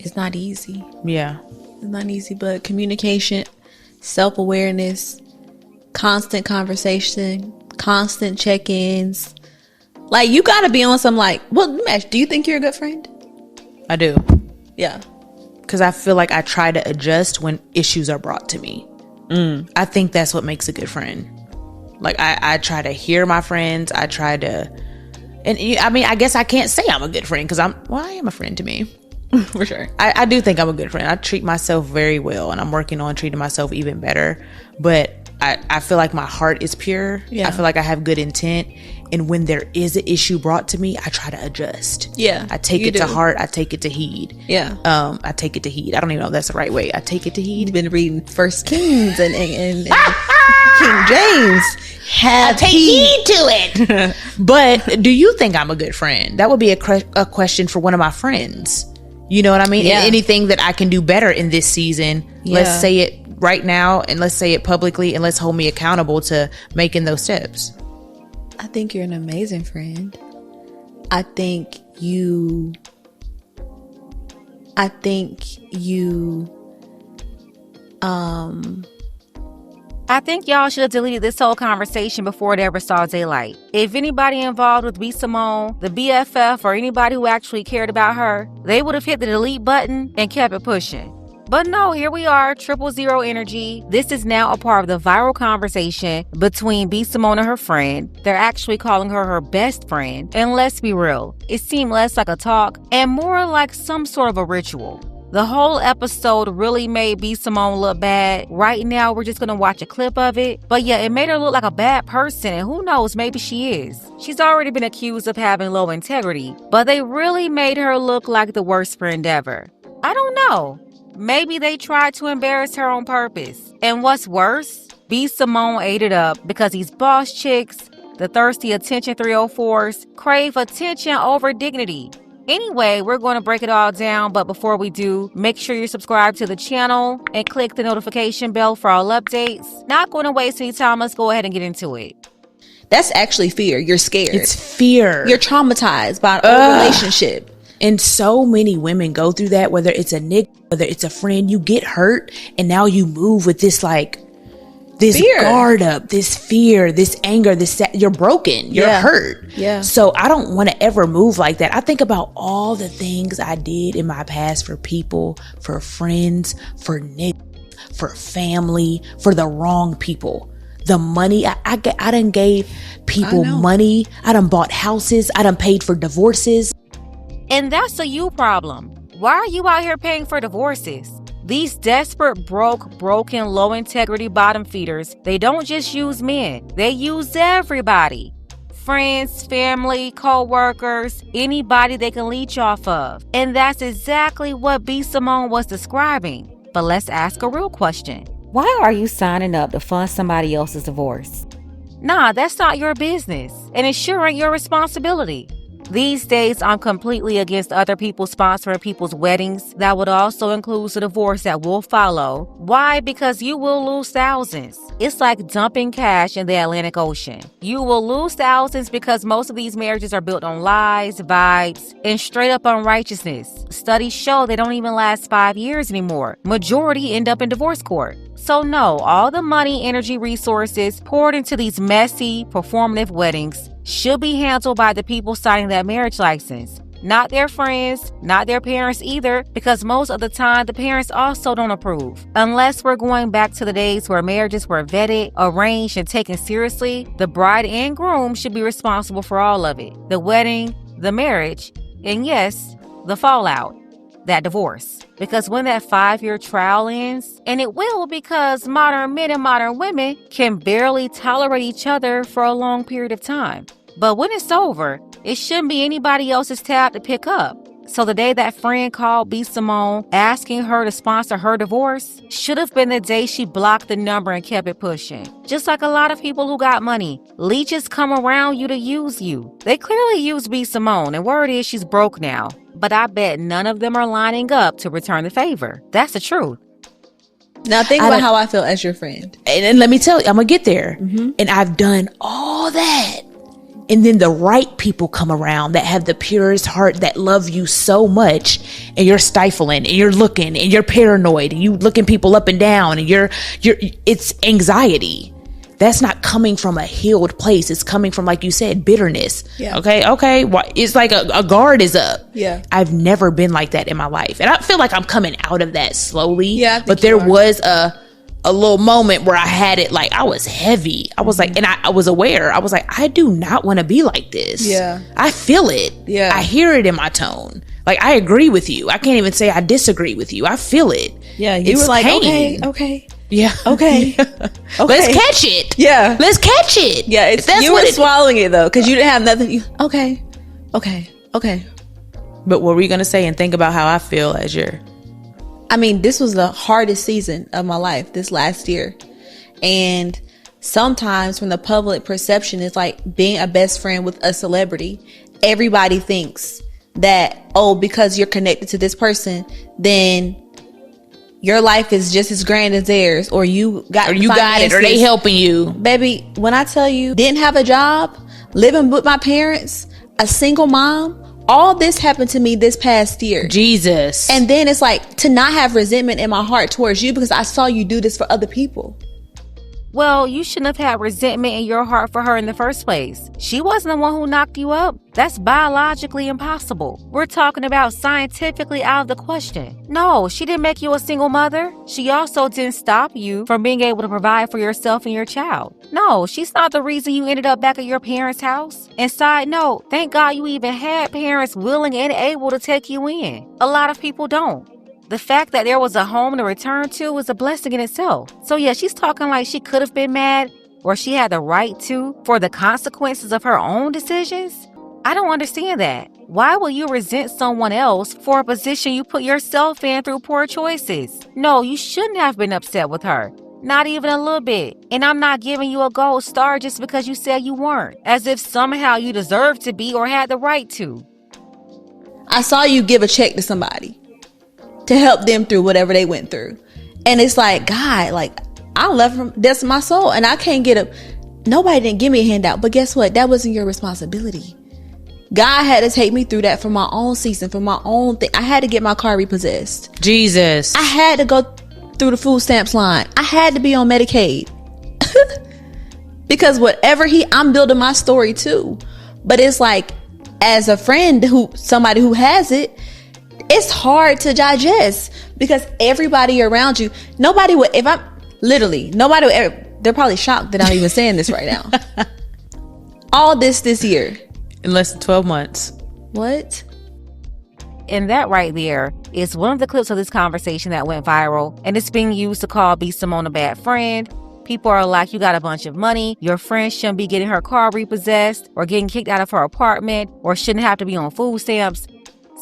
It's not easy. Yeah. It's not easy, but communication, self-awareness, constant conversation, constant check-ins. Like, you gotta be on some, like, well, Mesh, do you think you're a good friend? I do. Yeah. Because I feel like I try to adjust when issues are brought to me. I think that's what makes a good friend. Like, I try to hear my friends. I try to, and I mean, I guess I can't say I'm a good friend because I am a friend to me. For sure. I do think I'm a good friend. I treat myself very well, and I'm working on treating myself even better. But I feel like my heart is pure. Yeah. I feel like I have good intent. And when there is an issue brought to me, I try to adjust. Yeah. I take it to heart. I take it to heed. Yeah. I take it to heed. I don't even know if that's the right way. I take it to heed. You've been reading First Kings and King James. I take heed to it. But do you think I'm a good friend? That would be a question for one of my friends. You know what I mean? Yeah. Anything that I can do better in this season, let's say it right now, and let's say it publicly, and let's hold me accountable to making those steps. I think you're an amazing friend. I think you I think y'all should have deleted this whole conversation before it ever saw daylight. If anybody involved with B. Simone, the BFF, or anybody who actually cared about her, they would have hit the delete button and kept it pushing. But no, here we are, 000 energy. This is now a part of the viral conversation between B. Simone and her friend. They're actually calling her her best friend. And let's be real, it seemed less like a talk and more like some sort of a ritual. The whole episode really made B. Simone look bad. Right now, we're just gonna watch a clip of it. But yeah, it made her look like a bad person, and who knows, maybe she is. She's already been accused of having low integrity, but they really made her look like the worst friend ever. I don't know. Maybe they tried to embarrass her on purpose. And what's worse, B. Simone ate it up because these boss chicks, the thirsty attention 304s, crave attention over dignity. Anyway, we're going to break it all down, but before we do, make sure you're subscribed to the channel and click the notification bell for all updates. Not going to waste any time, let's go ahead and get into it. That's actually fear. You're scared. It's fear. You're traumatized by a relationship. And so many women go through that, whether it's a nigga, whether it's a friend, you get hurt and now you move with this this fear. Guard up, this fear, this anger, you're broken, you're hurt. Yeah. So I don't want to ever move like that. I think about all the things I did in my past for people, for friends, for niggas, for family, for the wrong people. The money, I done gave people money. I done bought houses. I done paid for divorces. And that's a you problem. Why are you out here paying for divorces? These desperate, broken, low-integrity bottom feeders, they don't just use men. They use everybody. Friends, family, co-workers, anybody they can leech off of. And that's exactly what B. Simone was describing. But let's ask a real question. Why are you signing up to fund somebody else's divorce? Nah, that's not your business. And it sure ain't your responsibility. These days, I'm completely against other people sponsoring people's weddings. That would also include the divorce that will follow. Why? Because you will lose thousands. It's like dumping cash in the Atlantic Ocean. You will lose thousands because most of these marriages are built on lies, vibes, and straight up unrighteousness. Studies show they don't even last 5 years anymore. Majority end up in divorce court. So no, all the money, energy, resources poured into these messy, performative weddings should be handled by the people signing that marriage license. Not their friends, not their parents either, because most of the time the parents also don't approve. Unless we're going back to the days where marriages were vetted, arranged, and taken seriously, the bride and groom should be responsible for all of it. The wedding, the marriage, and yes, the fallout, that divorce. Because when that 5-year trial ends, and it will because modern men and modern women can barely tolerate each other for a long period of time. But when it's over, it shouldn't be anybody else's tab to pick up. So the day that friend called B. Simone asking her to sponsor her divorce should have been the day she blocked the number and kept it pushing. Just like a lot of people who got money, leeches come around you to use you. They clearly used B. Simone, and word is she's broke now. But I bet none of them are lining up to return the favor. That's the truth. Now think about how I feel as your friend. And let me tell you, I'm going to get there. Mm-hmm. And I've done all that. And then the right people come around that have the purest heart, that love you so much, and you're stifling and you're looking and you're paranoid and you looking people up and down and it's anxiety. That's not coming from a healed place. It's coming from, like you said, bitterness. Yeah. Okay. It's like a guard is up. Yeah. I've never been like that in my life. And I feel like I'm coming out of that slowly. Yeah. But there was a little moment where I had it, like I was heavy. I was like, and I was aware. I was like, I do not want to be like this. Yeah. I feel it. Yeah. I hear it in my tone. Like, I agree with you. I can't even say I disagree with you. I feel it. Yeah. You were like, pain. okay. Yeah. Okay. Okay. Okay. Let's catch it. Yeah. Let's catch it. Yeah. You were swallowing it though, because you didn't have nothing. Okay. But what were you going to say and think about how I feel as I mean, this was the hardest season of my life this last year. And sometimes when the public perception is like being a best friend with a celebrity, everybody thinks that, oh, because you're connected to this person, then your life is just as grand as theirs, or you got it, or they helping you. Baby, when I tell you, didn't have a job, living with my parents, a single mom, all this happened to me this past year. Jesus. And then it's like to not have resentment in my heart towards you because I saw you do this for other people. Well, you shouldn't have had resentment in your heart for her in the first place. She wasn't the one who knocked you up. That's biologically impossible. We're talking about scientifically out of the question. No, she didn't make you a single mother. She also didn't stop you from being able to provide for yourself and your child. No, she's not the reason you ended up back at your parents' house. And side note, thank God you even had parents willing and able to take you in. A lot of people don't. The fact that there was a home to return to was a blessing in itself. So yeah, she's talking like she could have been mad, or she had the right to, for the consequences of her own decisions. I don't understand that. Why will you resent someone else for a position you put yourself in through poor choices? No, you shouldn't have been upset with her. Not even a little bit. And I'm not giving you a gold star just because you said you weren't, as if somehow you deserved to be or had the right to. I saw you give a check to somebody to help them through whatever they went through. And it's like, God, like, I love him. That's my soul. And I can't get nobody didn't give me a handout. But guess what? That wasn't your responsibility. God had to take me through that for my own season, for my own thing. I had to get my car repossessed. Jesus. I had to go through the food stamps line. I had to be on Medicaid. Because I'm building my story too. But it's like, as a friend, somebody who has it, it's hard to digest because everybody around you, they're probably shocked that I'm even saying this right now. All this year. In less than 12 months. What? And that right there is one of the clips of this conversation that went viral, and it's being used to call B. Simone a bad friend. People are like, you got a bunch of money, your friend shouldn't be getting her car repossessed or getting kicked out of her apartment or shouldn't have to be on food stamps.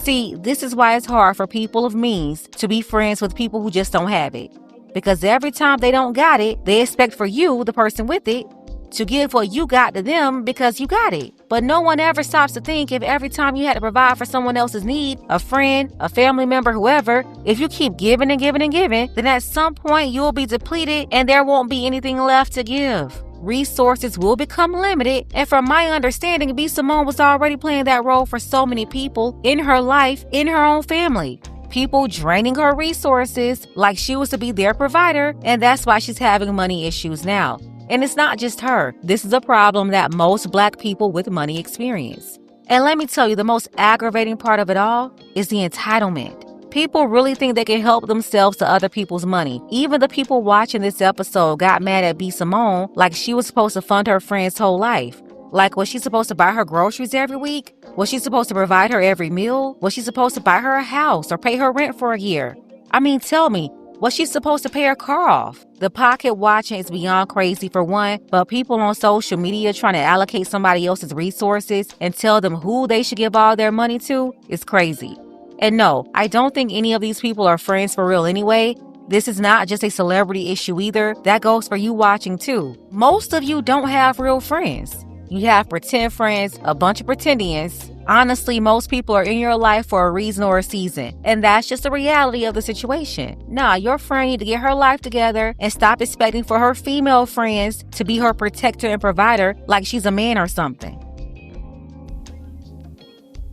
See, this is why it's hard for people of means to be friends with people who just don't have it. Because every time they don't got it, they expect for you, the person with it, to give what you got to them because you got it. But no one ever stops to think if every time you had to provide for someone else's need, a friend, a family member, whoever, if you keep giving and giving and giving, then at some point you'll be depleted and there won't be anything left to give. Resources will become limited, and from my understanding, B. Simone was already playing that role for so many people in her life, in her own family. People draining her resources like she was to be their provider, and that's why she's having money issues now. And it's not just her. This is a problem that most Black people with money experience. And let me tell you, the most aggravating part of it all is the entitlement. People really think they can help themselves to other people's money. Even the people watching this episode got mad at B. Simone like she was supposed to fund her friend's whole life. Like, was she supposed to buy her groceries every week? Was she supposed to provide her every meal? Was she supposed to buy her a house or pay her rent for a year? I mean, tell me, was she supposed to pay her car off? The pocket watching is beyond crazy for one, but people on social media trying to allocate somebody else's resources and tell them who they should give all their money to is crazy. And no, I don't think any of these people are friends for real anyway. This is not just a celebrity issue either. That goes for you watching too. Most of you don't have real friends. You have pretend friends, a bunch of pretendians. Honestly, most people are in your life for a reason or a season, and that's just the reality of the situation. Nah, your friend need to get her life together and stop expecting for her female friends to be her protector and provider like she's a man or something.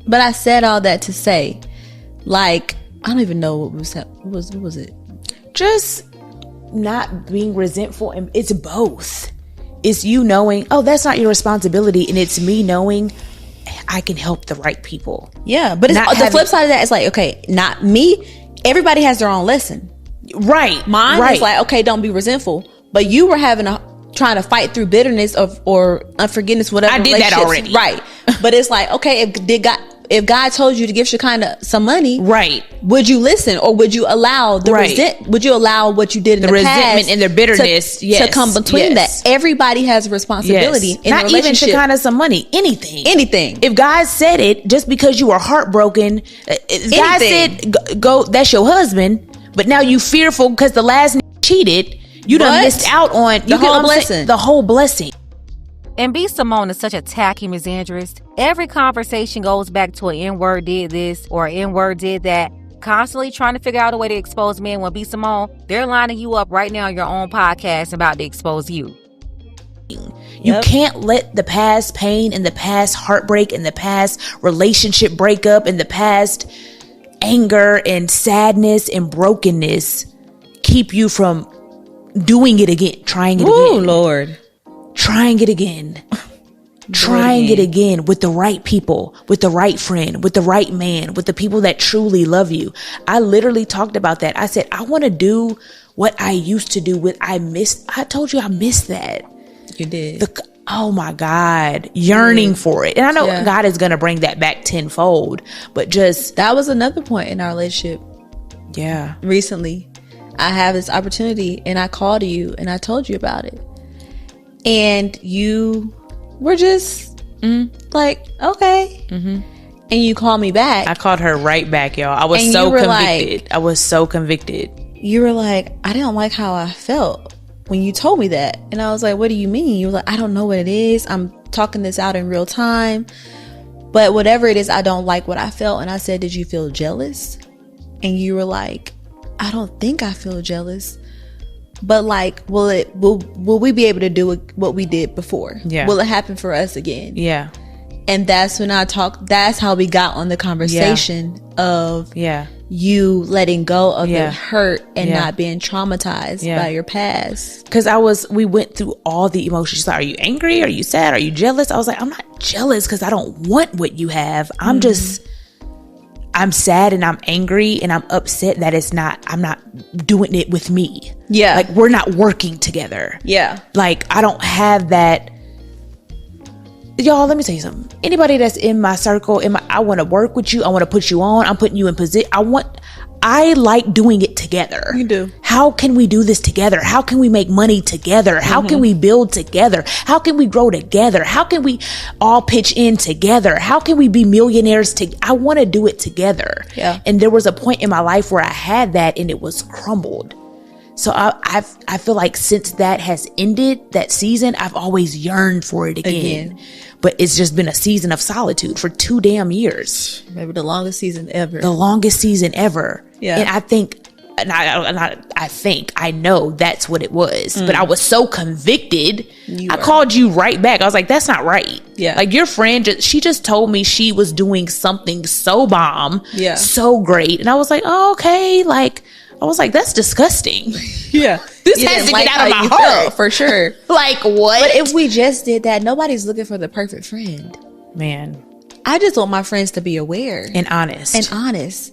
But I said all that to say, like, I don't even know what was it? Just not being resentful. And it's both. It's you knowing, oh, that's not your responsibility. And it's me knowing I can help the right people. Yeah. But the flip side of that is like, okay, not me. Everybody has their own lesson. Right. Mine is like, okay, don't be resentful. But you were trying to fight through bitterness or unforgiveness, whatever. I did that already. Right. But it's like, okay, if God told you to give Shekinah some money, right, would you listen, or would you allow would you allow what you did in the resentment past and the bitterness to come between that? Everybody has a responsibility in not a relationship. Even Shekinah some money, anything. If God said it, just because you were heartbroken, God said go, that's your husband, but now you fearful because the last cheated, you done missed out on the whole blessing. The whole blessing. And B. Simone is such a tacky misandrist. Every conversation goes back to an N-word did this or an N-word did that. Constantly trying to figure out a way to expose men. When B. Simone, they're lining you up right now on your own podcast about to expose you. You can't let the past pain and the past heartbreak and the past relationship breakup and the past anger and sadness and brokenness keep you from doing it again, trying it again. Oh, Lord. Trying it again. Trying it again with the right people, with the right friend, with the right man, with the people that truly love you. I literally talked about that. I said, I want to do what I used to do I told you I missed that. You did. Oh my God, yearning for it. And I know God is going to bring that back tenfold, but that was another point in our relationship. Yeah. Recently, I have this opportunity and I called you and I told you about it. And you were just like, okay. Mm-hmm. And you called me back. I called her right back, y'all. I was so convicted. I was so convicted. You were like, I didn't like how I felt when you told me that. And I was like, what do you mean? You were like, I don't know what it is. I'm talking this out in real time. But whatever it is, I don't like what I felt. And I said, did you feel jealous? And you were like, I don't think I feel jealous. But like, will we be able to do what we did before? Yeah. Will it happen for us again? Yeah. And that's when that's how we got on the conversation of you letting go of the hurt and not being traumatized by your past. Because we went through all the emotions. She's like, are you angry? Are you sad? Are you jealous? I was like, I'm not jealous because I don't want what you have. I'm sad and I'm angry and I'm upset that I'm not doing it with me. Yeah. Like, we're not working together. Yeah. Like, I don't have that. Y'all, let me tell you something. Anybody that's in my circle, I want to work with you. I want to put you on. I'm putting you in position. I like doing it together. You do. How can we do this together? How can we make money together? How can we build together? How can we grow together? How can we all pitch in together? How can we be millionaires I want to do it together. Yeah. And there was a point in my life where I had that and it was crumbled. So I feel like since that has ended, that season, I've always yearned for it again. But it's just been a season of solitude for 2 damn years. Maybe the longest season ever. The longest season ever. Yeah. And I think, I know that's what it was. But I was so convicted. I called you right back. I was like, that's not right. Yeah. Like, your friend, she just told me she was doing something so bomb. Yeah. So great. And I was like, oh, okay. Like, I was like, that's disgusting. Yeah. This has to get out of my heart. For sure. Like, what? But if we just did that, nobody's looking for the perfect friend. Man. I just want my friends to be aware. And honest.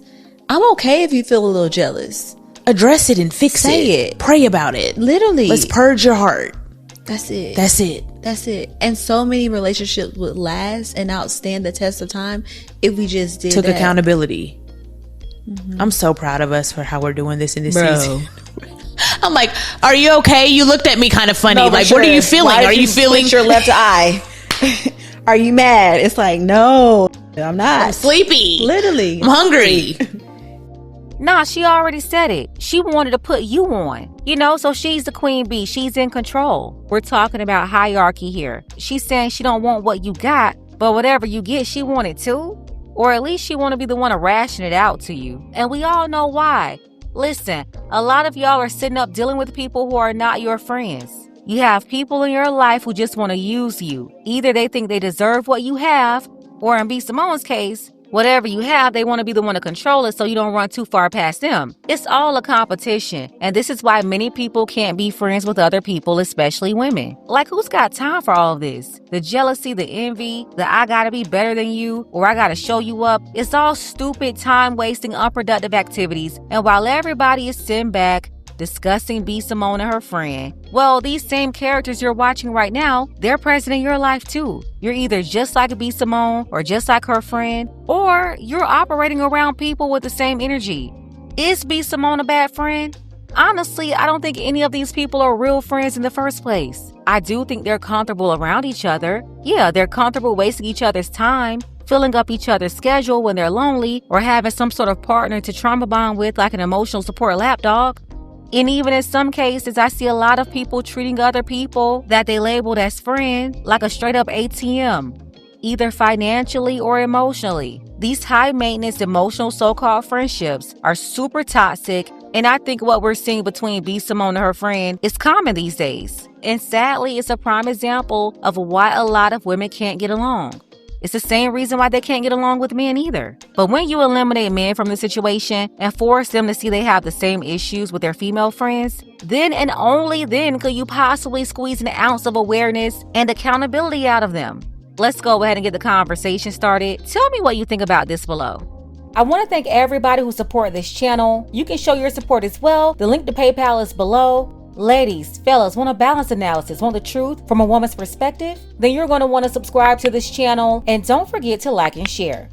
I'm okay if you feel a little jealous. Address it and fix it. Say it. Pray about it. Literally. Let's purge your heart. That's it. That's it. And so many relationships would last and outstand the test of time if we just did Took accountability. Mm-hmm. I'm so proud of us for how we're doing this in this season. I'm like, are you okay? You looked at me kind of funny. Like, what are you feeling? Are you feeling your left eye? Are you mad? It's like, no, I'm not. I'm sleepy. Literally. I'm hungry. Nah, she already said it. She wanted to put you on, so she's the queen bee. She's in control. We're talking about hierarchy here. She's saying she don't want what you got, but whatever you get, she want it too. Or at least she want to be the one to ration it out to you. And we all know why. Listen, a lot of y'all are sitting up dealing with people who are not your friends. You have people in your life who just want to use you. Either they think they deserve what you have, or in B. Simone's case, Whatever you have, they want to be the one to control it so you don't run too far past them. It's all a competition, and this is why many people can't be friends with other people, especially women. Like, who's got time for all of this? The jealousy, the envy, the I gotta be better than you, or I gotta show you up. It's all stupid, time-wasting, unproductive activities, and while everybody is sitting back, discussing B. Simone and her friend, well, these same characters you're watching right now, they're present in your life too. You're either just like B. Simone or just like her friend, or you're operating around people with the same energy. Is B. Simone a bad friend? Honestly, I don't think any of these people are real friends in the first place. I do think they're comfortable around each other. Yeah, they're comfortable wasting each other's time, filling up each other's schedule when they're lonely, or having some sort of partner to trauma bond with like an emotional support lapdog. And even in some cases, I see a lot of people treating other people that they labeled as friend like a straight up ATM, either financially or emotionally. These high maintenance emotional so-called friendships are super toxic, and I think what we're seeing between B. Simone and her friend is common these days. And sadly, it's a prime example of why a lot of women can't get along. It's the same reason why they can't get along with men either. But when you eliminate men from the situation and force them to see they have the same issues with their female friends, then and only then could you possibly squeeze an ounce of awareness and accountability out of them. Let's go ahead and get the conversation started. Tell me what you think about this below. I want to thank everybody who supported this channel. You can show your support as well. The link to PayPal is below. Ladies, fellas, want a balanced analysis, want the truth from a woman's perspective? Then you're going to want to subscribe to this channel, and don't forget to like and share.